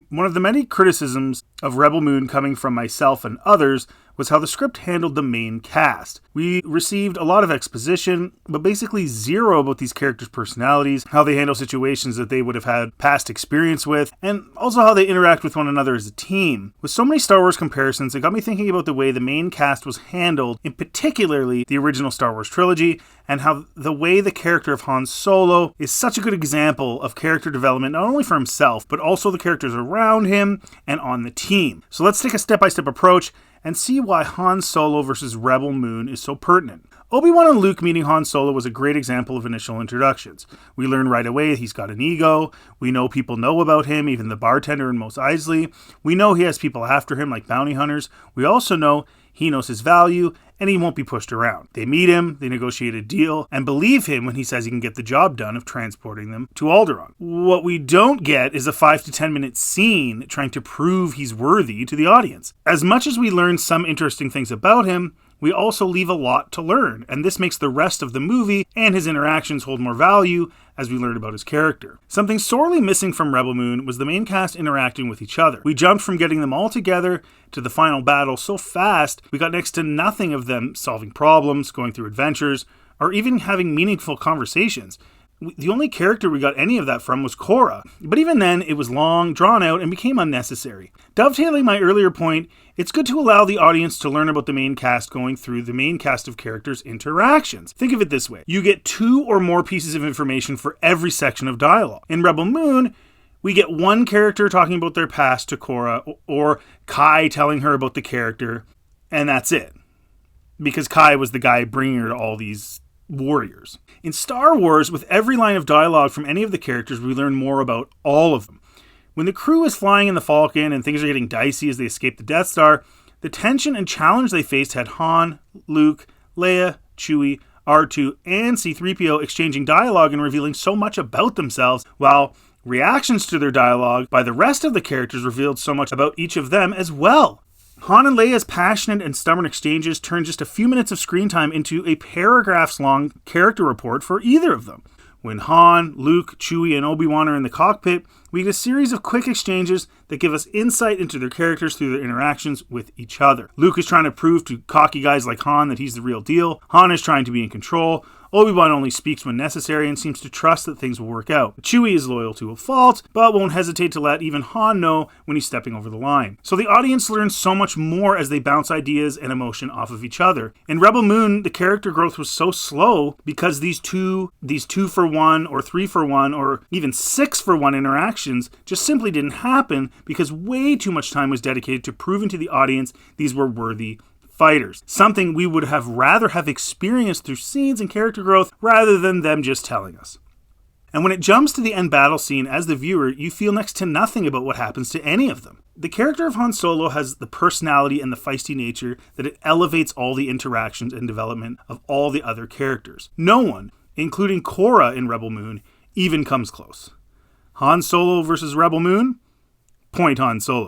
One of the many criticisms of Rebel Moon coming from myself and others was how the script handled the main cast. We received a lot of exposition, but basically zero about these characters' personalities, how they handle situations that they would have had past experience with, and also how they interact with one another as a team. With so many Star Wars comparisons, it got me thinking about the way the main cast was handled, in particularly the original Star Wars trilogy, and how the way the character of Han Solo is such a good example of character development, not only for himself, but also the characters around him and on the team. So let's take a step-by-step approach and see why Han Solo versus Rebel Moon is so pertinent. Obi-Wan and Luke meeting Han Solo was a great example of initial introductions. We learn right away he's got an ego. We know people know about him, even the bartender and Mos Eisley. We know he has people after him like bounty hunters. We also know he knows his value, and he won't be pushed around. They meet him, they negotiate a deal, and believe him when he says he can get the job done of transporting them to Alderaan. What we don't get is a 5 to 10 minute scene trying to prove he's worthy to the audience. As much as we learn some interesting things about him, we also leave a lot to learn, and this makes the rest of the movie and his interactions hold more value as we learn about his character. Something sorely missing from Rebel Moon was the main cast interacting with each other. We jumped from getting them all together to the final battle so fast, we got next to nothing of them solving problems, going through adventures, or even having meaningful conversations. The only character we got any of that from was Korra, but even then it was long, drawn out, and became unnecessary. Dovetailing my earlier point, it's good to allow the audience to learn about the main cast going through the main cast of characters' interactions. Think of it this way. You get 2 or more pieces of information for every section of dialogue. In Rebel Moon, we get one character talking about their past to Korra, or Kai telling her about the character, and that's it. Because Kai was the guy bringing her to all these warriors. In Star Wars, with every line of dialogue from any of the characters, we learn more about all of them. When the crew is flying in the Falcon and things are getting dicey as they escape the Death Star, the tension and challenge they faced had Han, Luke, Leia, Chewie, R2, and C-3PO exchanging dialogue and revealing so much about themselves, while reactions to their dialogue by the rest of the characters revealed so much about each of them as well. Han and Leia's passionate and stubborn exchanges turned just a few minutes of screen time into a paragraphs-long character report for either of them. When Han, Luke, Chewie, and Obi-Wan are in the cockpit, we get a series of quick exchanges that give us insight into their characters through their interactions with each other. Luke is trying to prove to cocky guys like Han that he's the real deal. Han is trying to be in control. Obi-Wan only speaks when necessary and seems to trust that things will work out. Chewie is loyal to a fault, but won't hesitate to let even Han know when he's stepping over the line. So the audience learns so much more as they bounce ideas and emotion off of each other. In Rebel Moon, the character growth was so slow because these 2 for 1 or 3 for 1 or even 6 for 1 interactions just simply didn't happen because way too much time was dedicated to proving to the audience these were worthy fighters. Something we would have rather have experienced through scenes and character growth rather than them just telling us. And when it jumps to the end battle scene, as the viewer, you feel next to nothing about what happens to any of them. The character of Han Solo has the personality and the feisty nature that it elevates all the interactions and development of all the other characters. No one, including Korra in Rebel Moon, even comes close. Han Solo versus Rebel Moon? Point Han Solo.